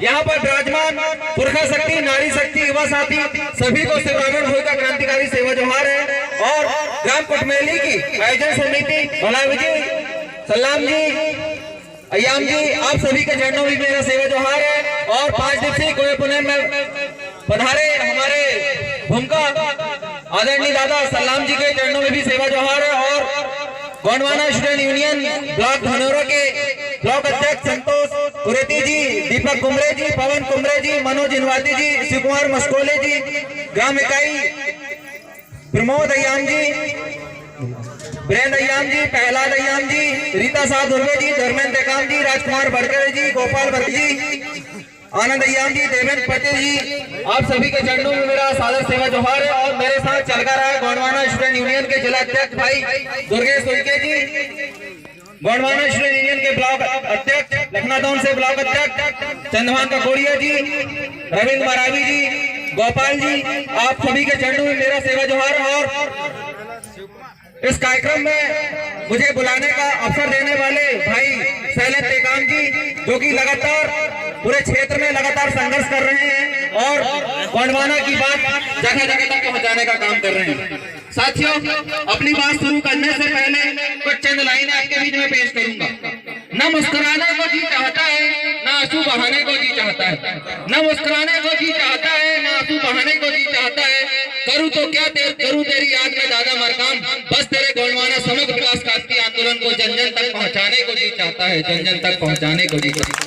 यहाँ पर विराजमान पुरखा शक्ति, नारी शक्ति, युवा साथी सभी को शिवरावण भोई का क्रांतिकारी सेवा जोहार है। और ग्राम कुटमेली की आयोजन समिति भलावी जी, सलाम जी, अयाम जी, आप सभी के चरणों में मेरा सेवा जोहार है। और 5 दिवसीय कोय पुणे में पधारे हमारे भूमिका आदरणीय दादा सलाम जी के चरणों में भी सेवा जोहार है। और Gondwana student union block Dhanaura के ब्लॉक अध्यक्ष संतोष कुरेती जी, दीपक कुमरे जी, पवन कुमरे जी, मनोज इनवाती जी, शिव कुमार मस्कोले जी, ग्राम इकाई प्रमोद अयाम जी, वीरेंद्र अयाम जी, प्रहलाद अयाम जी, रीता शाह दुर्वे जी, धर्मेंद्र काम जी, राजकुमार बड़कर जी, गोपाल वर्ग जी, आनंद अयाम जी, देवेंद्र पटेल जी, आप सभी के चरणों में मेरा सादर सेवा जोहार है। और मेरे साथ चल कर रहा है गोंडवाना स्टूडेंट यूनियन के जिला अध्यक्ष भाई दुर्गेश उइके जी, गोंडवाना स्टूडेंट यूनियन के ब्लॉक अध्यक्ष लखनादौन से ब्लॉक अध्यक्ष चंद्रभान ककोड़िया जी, रविंद्र मरावी जी, गोपाल जी, आप सभी के चरणों में मेरा सेवा जोहार है। और इस कार्यक्रम में मुझे बुलाने का अवसर देने वाले भाई शैलेंद्र टेकाम जी, जो कि लगातार पूरे क्षेत्र में लगातार संघर्ष कर रहे हैं और गोंडवाना की बात जगह जगह तक पहुंचाने का काम कर रहे हैं। साथियों, अपनी बात शुरू करने से पहले कुछ चंद लाइनें आपके बीच में पेश करूंगा। न मुस्कुराने को जी चाहता है, न आंसू बहाने को जी चाहता है। न मुस्कुराने को जी चाहता है, न आंसू बहाने को जी चाहता है। करूँ तो क्या करूँ तेरी याद में दादा मरकाम, बस तेरे गोंडवाना समग्र विकास क्रांति आंदोलन को जन जन तक पहुँचाने को जी चाहता है, जन जन तक पहुँचाने को जी चाहता है।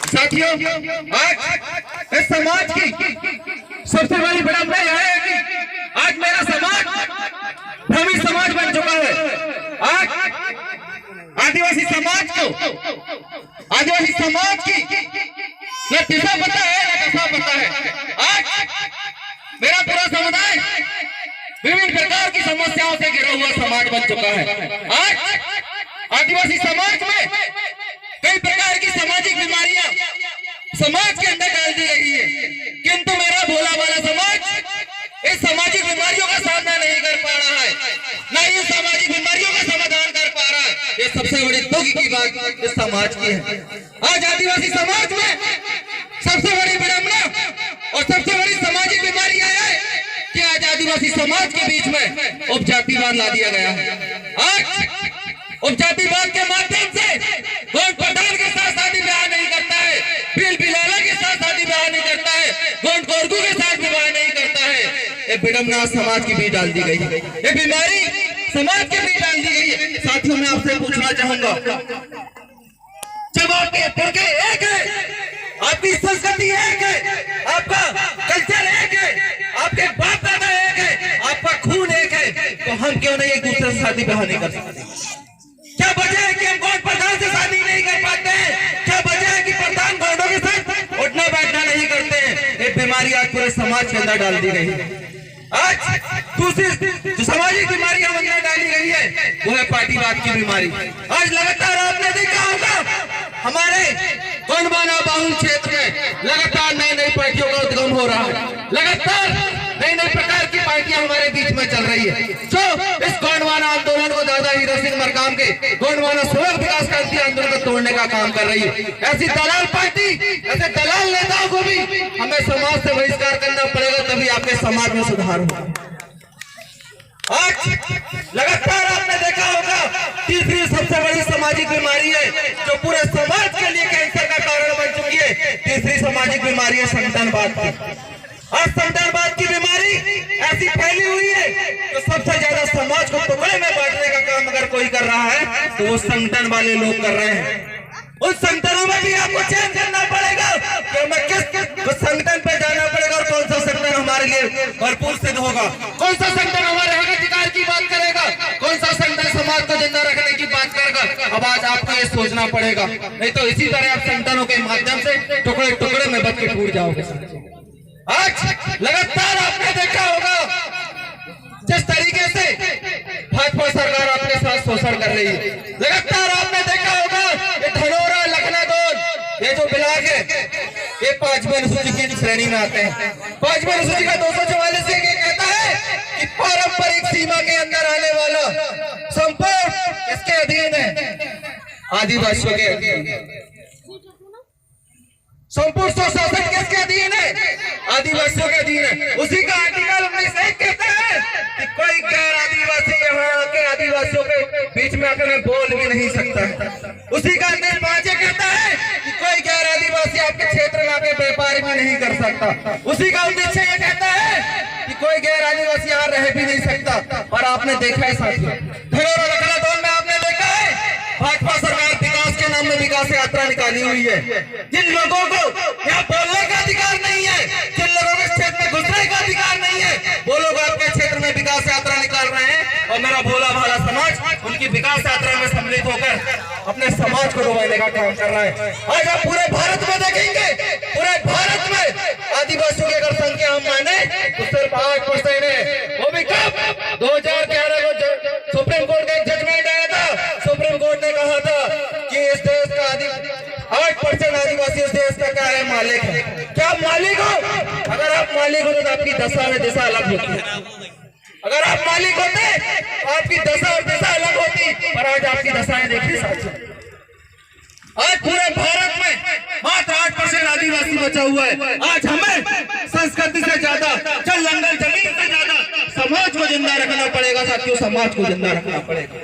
साथियों, आज इस समाज की सबसे बड़ी विडंबना यह है कि आज मेरा समाज भ्रमित समाज बन चुका है। आज आदिवासी समाज की न दिशा पता है न दशा पता है। आज मेरा पूरा समुदाय विभिन्न प्रकार की समस्याओं से घिरा हुआ समाज बन चुका है। आज आदिवासी समाज में कई प्रकार की सामाजिक बीमारियां समाज के अंदर डाल दी गई है, किंतु मेरा भोला वाला समाज इस सामाजिक बीमारियों का सामना नहीं कर पा रहा है, न ही सामाजिक बीमारियों का समाधान कर पा रहा है। ये सबसे बड़ी दुख की बात इस समाज की है। आज आदिवासी समाज में सबसे बड़ी विडंबना और सबसे बड़ी सामाजिक बीमारी है कि आज आदिवासी समाज के बीच में उपजातिवाद ला दिया गया है। आज उपजातिवाद के माध्यम से गोंड प्रधान के साथ शादी ब्याह नहीं करता है, बिल बिलाला के साथ शादी ब्याह नहीं करता है, गोंड कोरगू के साथ विवाह नहीं करता है। ये विडंबना समाज के बीच डाल दी गई है, ये बीमारी समाज के बीच डाल दी गई है। साथियों, मैं आपसे पूछना चाहूंगा, जब आपके पुरखे एक है, आपकी संस्कृति एक है, आपका कल्चर एक है, आपके बाप दादा एक है, आपका खून एक है, तो हम क्यों नहीं एक दूसरे से शादी ब्याह नहीं कर सकते? क्या वजह है कि हम गोंड प्रधान से शादी नहीं कर पाते हैं? क्या वजह है कि प्रधान गोंडों के साथ उठना बैठना नहीं करते हैं? ये बीमारी आज पूरे समाज के अंदर डाल दी गई है। आज दूसरी जो सामाजिक बीमारी हम अंदर डाली गई है वो है पार्टीवाद की बीमारी। आज लगातार आपने देखा होगा हमारे गोंडवाना बाहुल क्षेत्र में लगातार नई नई पार्टियों का उद्गम हो रहा है, लगातार नई नई प्रकार की पार्टियां हमारे बीच में चल रही है, जो इस गोंडवाना आंदोलन को दादा हीरा सिंह मरकाम के गोंडवाना समग्र विकास क्रांति आंदोलन को तोड़ने का काम कर रही है। ऐसी दलाल पार्टी, ऐसे दलाल नेताओं को भी हमें समाज से बहिष्कार करना पड़ेगा, तभी आपके समाज में सुधार होगा। आज लगातार आपने देखा होगा तीसरी सबसे बड़ी सामाजिक बीमारी है जो पूरे समाज के लिए कैंसर का कारण बन चुकी है। तीसरी सामाजिक बीमारी है संतानवाद की। आज संतानवाद की बीमारी ऐसी फैली हुई है तो सबसे ज्यादा समाज को टुकड़े में बांटने का काम अगर कोई कर रहा है तो वो संगठन वाले लोग कर रहे हैं। उस संगठनों में भी आपको चयन करना पड़ेगा कि हमें किस संगठन पे जाना पड़ेगा और कौन सा संगठन हमारे लिए भरपूर सिद्ध होगा, कौन सा संगठन हमारे हक अधिकार की बात करेगा, कौन सा संगठन समाज को जिंदा रखने की बात करेगा। अब आज आपको ये सोचना पड़ेगा, नहीं तो इसी तरह आप संगठनों के माध्यम से टुकड़े टुकड़े में बच के टूट जाओगे। आज लगातार आपने देखा होगा जिस तरीके से भाजपा सरकार आपके साथ शोषण कर रही है, लगातार आपने देखा होगा ये धनौरा लखनादौन ये जो ब्लॉक है ये 5वें अनुसूची की श्रेणी में आते हैं। 5वें अनुसूची का 244 ये कहता है कि पारंपरिक सीमा के अंदर आने वाला संपूर्ण इसके अधीन है, आदिवासियों के अधीन। संपूर्ण स्वशासन किसके अधीन है? आदिवासियों के अधीन है। उसी का आर्टिकल 19 कहता है कि कोई गैर आदिवासी यहाँ के आदिवासियों के बीच में आकर बोल भी नहीं सकता। उसी का 5 कहता है कि कोई गैर आदिवासी आपके क्षेत्र में आके व्यापार भी नहीं कर सकता। उसी का 19 ये कहता है कि कोई गैर आदिवासी यहाँ रह भी नहीं सकता। और आपने देखा है साथियों, धरोहर लखनऊ में आपने देखा है भाजपा सरकार विकास के नाम में विकास यात्रा निकाली हुई है। जिन लोगों को यहाँ बोलने का अधिकार नहीं है, जिन लोगों के क्षेत्र में घुसने का अधिकार नहीं है, वो लोग आपके क्षेत्र में विकास यात्रा निकाल रहे हैं। और मेरा भोला भाला समाज उनकी विकास यात्रा में सम्मिलित होकर अपने समाज को डुबाने का काम कर रहा है। आज आप पूरे भारत में देखेंगे, पूरे भारत में आदिवासियों की अगर संख्या हम माने तो सिर्फ 8% है। वो भी कब? 2011 को सुप्रीम कोर्ट का एक जजमेंट आया था। सुप्रीम कोर्ट ने कहा था कि इस देश का 8% आदिवासी इस देश का क्या है? मालिक है। क्या आप मालिक हो? अगर आप मालिक हो तो आपकी दशा में दिशा अलग होती है। अगर आप मालिक होते तो आपकी दशा और दिशा अलग होती। पर आज आपकी दशाएं देखिए साथियों, आज पूरे भारत में मात्र 8% आदिवासी बचा हुआ है। आज हमें संस्कृति से ज्यादा, जल जंगल जमीन से ज्यादा समाज को जिंदा रखना पड़ेगा साथियों। समाज को जिंदा रखना पड़ेगा।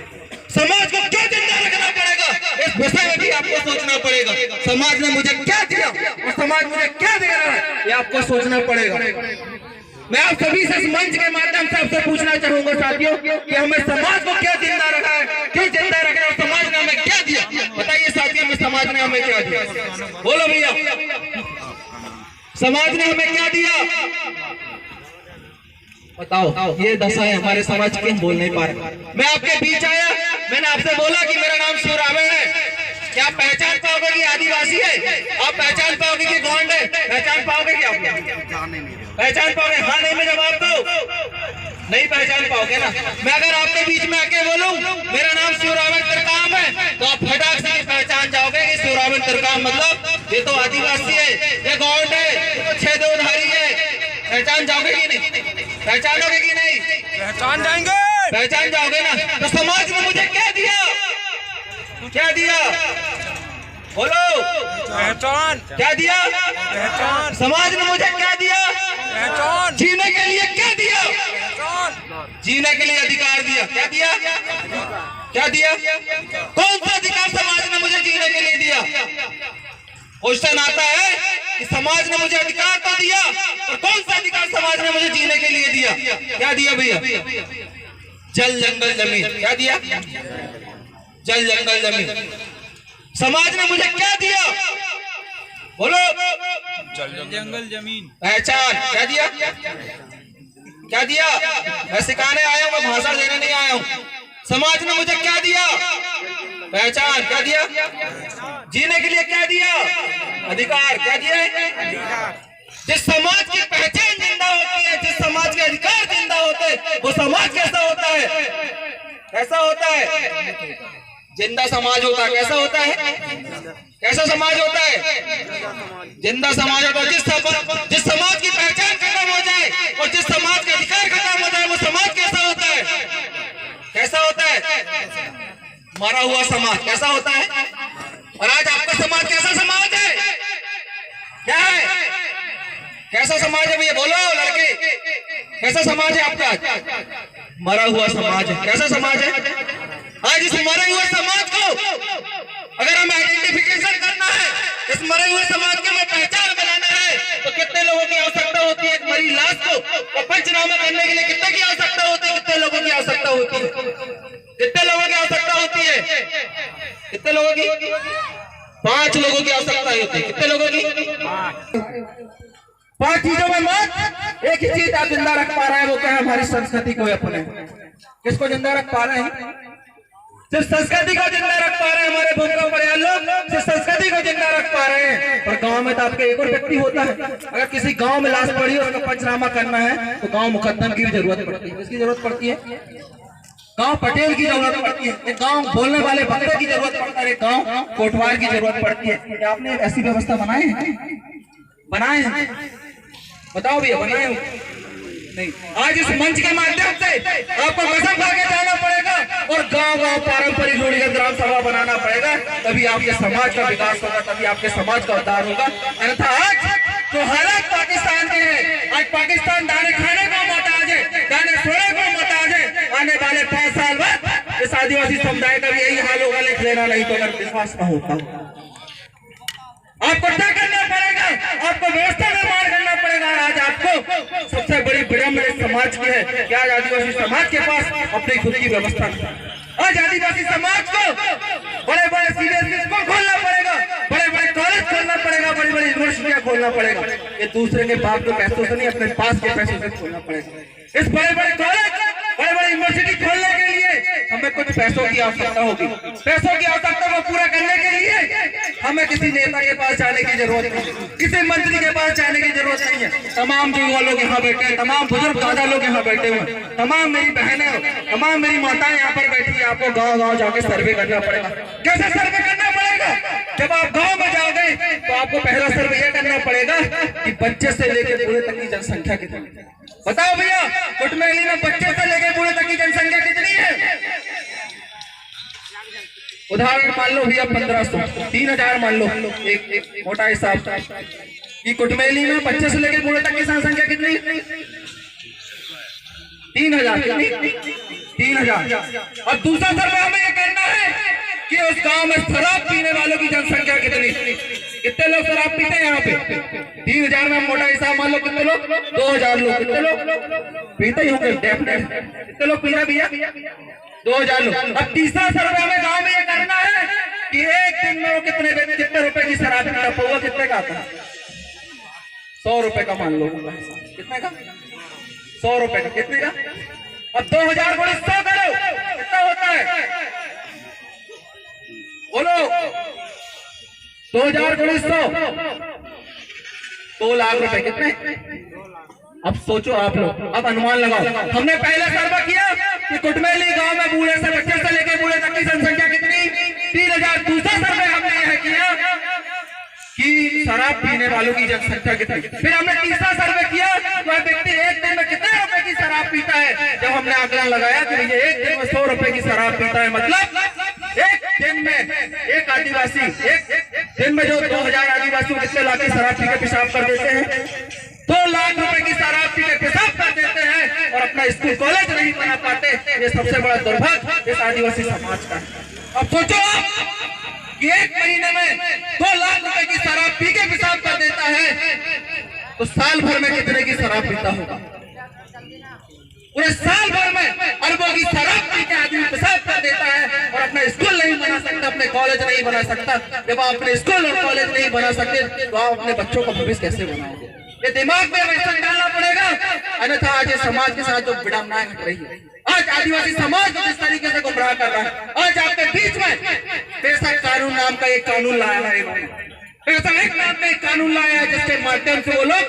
समाज को क्यों जिंदा रखना पड़ेगा, इस विषय में भी आपको सोचना पड़ेगा। समाज ने मुझे क्या दिया और समाज मुझे क्या दे रहा है, ये आपको सोचना पड़ेगा। मैं आप सभी से इस मंच के माध्यम से आपसे पूछना चाहूंगा साथियों कि हमें समाज को क्या जिंदा रखा है, क्यों जिंदा रखा है और समाज ने हमें क्या दिया? बताइए साथियों, में समाज ने हमें क्या दिया? बोलो भैया, समाज ने हमें क्या दिया? बताओ। ये दशा है हमारे समाज की, हम बोल नहीं पा रहे। मैं आपके बीच आया, मैंने आपसे बोला कि मेरा नाम शिवरावण है। क्या आप पहचान पाओगे कि आदिवासी है? आप पहचान पाओगे कि गोंड है? पहचान पाओगे कि आप पहचान पाओगे? हाँ नहीं में जवाब दो। नहीं पहचान पाओगे ना। मैं अगर आपके बीच में आके बोलूं मेरा नाम शिवरावण तिरकाम है तो आप फटाक से पहचान जाओगे कि शिवरावण तिरकाम मतलब ये तो आदिवासी है, ये गोंड है, ये तो छेदोधारी है। पहचान जाओगे कि नहीं? पहचानोगे कि नहीं? पहचान जाएंगे, पहचान जाओगे ना। तो समाज ने मुझे क्या दिया? क्या दिया? बोलो। पहचान। क्या दिया? पहचान। समाज ने मुझे क्या दिया? पहचान। जीने के लिए क्या दिया? पहचान। जीने के लिए अधिकार दिया। क्या दिया? क्या दिया? कौन सा अधिकार समाज ने मुझे जीने के लिए दिया? क्वेश्चन आता है कि समाज ने मुझे अधिकार तो दिया, और कौन सा अधिकार समाज ने मुझे जीने के लिए दिया? क्या दिया भैया? जल जंगल जमीन। क्या दिया? जल जंगल जमीन। समाज ने मुझे क्या दिया? बोलो। जल जंगल जमीन। पहचान। क्या दिया? क्या दिया? मैं सिखाने आया हूं, मैं भाषण देने नहीं आया हूं। समाज ने मुझे क्या दिया? पहचान। क्या दिया? जीने के लिए क्या दिया? अधिकार। क्या दिया? जिस समाज की पहचान जिंदा होती है, जिस समाज के अधिकार जिंदा होते हैं, वो समाज कैसा होता है? कैसा होता है? जिंदा समाज होता है। कैसा होता है? कैसा समाज होता है? जिंदा समाज होता है। जिस समाज की पहचान खत्म हो जाए और जिस समाज के अधिकार खत्म हो जाए, वो समाज कैसा होता है? कैसा होता है? मरा हुआ समाज। कैसा होता है? और आज आपका समाज कैसा समाज है? क्या है? कैसा समाज है भैया? बोलो लड़के, कैसा समाज है आपका? मरा हुआ समाज है। कैसा समाज है? आज इस मरे हुए समाज को अगर हमें आइडेंटिफिकेशन करना है, इस मरे हुए समाज की हमें पहचान बनाना है, तो कितने लोगों की आवश्यकता होती है? एक मरी लाश को पंचनामा करने के लिए कितने की आवश्यकता होती है? कितने लोगों की आवश्यकता होती है? कितने लोगों की आवश्यकता होती है? कितने लोगों की? 5 लोगों की आवश्यकता होती है। कितने लोगों की? 5 चीजों में मत एक ही चीज आप जिंदा रख पा रहे हैं, वो क्या है? हमारी संस्कृति को अपने। किसको जिंदा रख पा रहे हैं? जिस संस्कृति को जिंदा रख पा रहे हैं हमारे भूमिका परिवार लोग, जिस संस्कृति को जिंदा रख पा रहे हैं। और गांव में तो आपके एक और व्यक्ति होता है, अगर किसी गांव में लाश पड़ी है, उसका पंचनामा करना है तो गांव मुकद्दम की भी जरूरत पड़ती है। किसकी जरूरत पड़ती है? गांव पटेल की जरूरत पड़ती है, एक गांव बोलने वाले बंदे की जरूरत पड़ता है, एक गांव कोटवार की जरूरत पड़ती है। क्या आपने ऐसी व्यवस्था बनाए हैं? बनाए हैं? बताओ भैया, बनाए हो? नहीं। आज इस मंच के माध्यम से आपको कसम खा के जाना पड़ेगा और गांव-गांव पारंपरिक रूढ़िगत ग्राम सभा बनाना पड़ेगा, तभी आपके समाज का विकास होगा, तभी आपके समाज का उद्धार होगा। अन्यथा आज जो हालात पाकिस्तान के हैं, आज पाकिस्तान दाने खाने को मोहताज है, दाने सोने को मोहताज है। आने वाले 5 साल बाद इस आदिवासी समुदाय का भी यही हाल होगा, लिख लेना नहीं तो अगर विश्वास न होता। आपको क्या करना पड़ेगा, आपको व्यवस्था निर्माण करना पड़ेगा। आज आपको सबसे बड़ी विडंबना इस समाज की है कि आज आदिवासी समाज के पास अपनी खुद की व्यवस्था नहीं। आज आदिवासी समाज को बड़े बड़े सीबीएसई स्कूल खोलना पड़ेगा, बड़े बड़े कॉलेज खोलना पड़ेगा, बड़ी बड़ी यूनिवर्सिटियां खोलना पड़ेगा। ये दूसरे के बाप के पैसों से नहीं, अपने पास के पैसों से खोलना पड़ेगा। इस बड़े बड़े कॉलेज, बड़े बड़े यूनिवर्सिटी खोलने के लिए हमें कुछ पैसों की आवश्यकता होगी। पैसों की आवश्यकता को पूरा करने के लिए हमें किसी नेता के पास जाने की जरूरत नहीं, किसी मंत्री के पास जाने की जरूरत नहीं है। तमाम युवा लोग यहाँ बैठे हैं, तमाम बुजुर्ग दादा लोग यहाँ बैठे हुए, तमाम मेरी बहनें, तमाम मेरी माताएं यहाँ पर बैठी है। आपको गांव-गांव जाके सर्वे करना पड़ेगा। कैसे सर्वे करना पड़ेगा? जब आप गांव में जाओगे तो आपको पहला सर्वे यह करना पड़ेगा कि बच्चे से लेकर बूढ़े तक की जनसंख्या कितनी है। बताओ भैया, कुटमेली में बच्चे से लेकर बूढ़े तक की जनसंख्या कितनी है? उदाहरण मान लो भैया 1500, 3000 मान लो, एक मोटा हिसाब कि कुटमेली में बच्चे से लेकर बूढ़े तक की जनसंख्या कितनी? 3000। कितनी? 3000। और दूसरा सर्वे हमें ये करना है कि उस गांव में शराब पीने वालों की जनसंख्या कितनी? कितने लोग शराब पीते हैं यहाँ पे? 3000 में मोटा हिसाब मान लो कितने लोग? 2000 लोग। कितने लोग पीते ही होंगे? कितने लोग पी रहे भैया? 2000 लोग। अब तीसरा सर्वे हमें गांव में ये करना है कि एक दिन में वो कितने रुपए की शराब पीता? पौवा कितने का आता है? 100 रुपए का मान लो। कितने का? 100 रुपए का। कितने का? अब 2000 गुणे 100 करो, कितना होता है? बोलो। 2000 गुणे 100, 2 लाख रुपए। कितने? अब सोचो आप लोग, अब अनुमान लगाओ। हमने पहले सर्वे किया कि कुटमेली गांव में बूढ़े से बच्चे से लेकर बूढ़े तक की जनसंख्या कितनी? 3000। दूसरा सर्वे हमने यह किया कि शराब पीने वालों की जनसंख्या कितनी। फिर हमने तीसरा सर्वे किया वह व्यक्ति एक दिन में कितने रुपए की शराब पीता है। जब हमने आंकड़ा लगाया कि ये एक दिन में 100 रुपए की शराब पीता है, मतलब एक दिन में एक आदिवासी, एक दिन में जो 2000 आदिवासी कितने लाख की शराब पी के पेशाब कर देते हैं? 2 लाख रुपए की शराब पी के पेशाब कर देते हैं और अपना स्कूल कॉलेज नहीं बना पाते। ये सबसे बड़ा दुर्भाग्य इस आदिवासी समाज का है। अब सोचो कि एक महीने में 2 लाख रुपए की शराब पी के पेशाब कर देता है तो साल भर में कितने की शराब पीता होगा? पूरे साल भर में अरबों की शराब पी के आदमी पेशाब कर देता है और अपना स्कूल नहीं बना सकता, अपने कॉलेज नहीं बना सकता। जब आप अपने स्कूल और कॉलेज नहीं बना सकते तो आप अपने बच्चों का भविष्य कैसे बनाओगे? ये दिमाग में वैसा डालना पड़ेगा, अन्यथा आज समाज के साथ जो विडंबनाएं घट रही है, आज आदिवासी समाज को जिस तरीके से गुमराह कर रहा है, आज आपके बीच में बेशक कानून नाम का एक कानून लाया है, ऐसा एक नाम में एक कानून लाया है जिसके माध्यम से वो लोग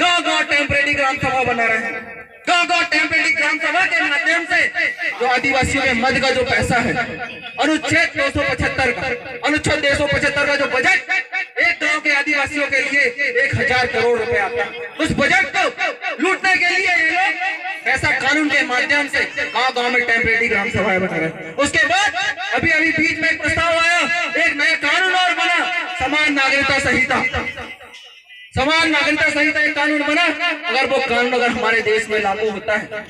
गांव-गांव टेम्परेरी ग्राम सभा बना रहे हैं। गांव-गांव टेम्परेरी ग्राम सभा के माध्यम से जो आदिवासियों के मद का जो पैसा है, अनुच्छेद 275 का, अनुच्छेद 275 का जो बजट एक गांव के आदिवासियों के लिए 1000 करोड़ रुपए आता है, उस बजट को लूटने के लिए ये लोग ऐसा कानून के माध्यम से गांव-गांव में टेम्परेरी ग्राम सभाएं बना रहे हैं। उसके बाद अभी बीच में एक प्रस्ताव आया, एक नया कानून और बना, समान नागरिकता संहिता। समान नागरिकता संहिता एक कानून बना। अगर वो कानून अगर हमारे देश में लागू होता है,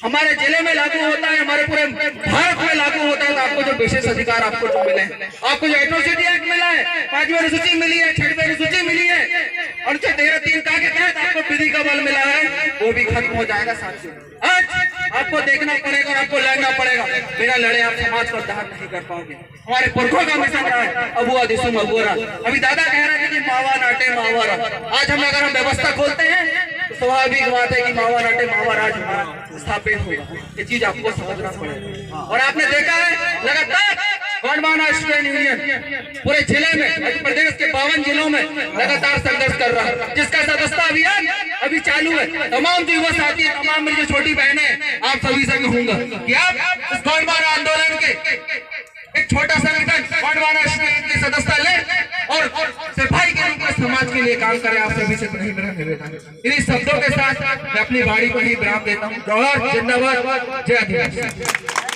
हमारे जिले में लागू होता है, हमारे पूरे भारत में लागू होता है, तो आपको जो विशेष अधिकार आपको जो मिले हैं, आपको जो एट्रोसिटी एक्ट मिला है, 5वीं अनुसूची मिली है, 6वीं अनुसूची मिली है, अनुच्छेद 13(3) का के तहत आपको विधि का बल मिला है, वो भी खत्म हो जाएगा साथियों। आज आपको देखना पड़ेगा और आपको लड़ना पड़ेगा। बिना लड़े आप समाज को उद्धार नहीं कर पाओगे। हमारे पुरखों का मिशन रहा है अबुआ दिसुम अबुरा। अभी दादा कह रहे थे कि मावा नाटे मावा राज। आज हम अगर हम व्यवस्था खोलते हैं तो स्वाभाविक बात है कि मावा नाटे मावा राज हमारा स्थापित होगा। ये चीज आपको समझना पड़ेगा। और आपने देखा है लगातार गोंडवाना स्टूडेंट यूनियन पूरे जिले में, मध्य प्रदेश के 52 जिलों में लगातार संघर्ष कर रहा है, जिसका सदस्यता अभियान अभी चालू है। तमाम जो युवा साथी, तमाम मेरी जो छोटी बहनें, आप सभी से कहूंगा कि आप इस गोंडवाना आंदोलन के एक छोटा संगठन गोंडवाना की सदस्यता लें और सिपाही के रूप में समाज के लिए काम करें। आप सभी से नहीं मेरा निवेदन। इन्हीं शब्दों के साथ मैं अपनी बाड़ी को ही विराम देता हूँ। जौहर जिंदाबाद, जय आदिवासी।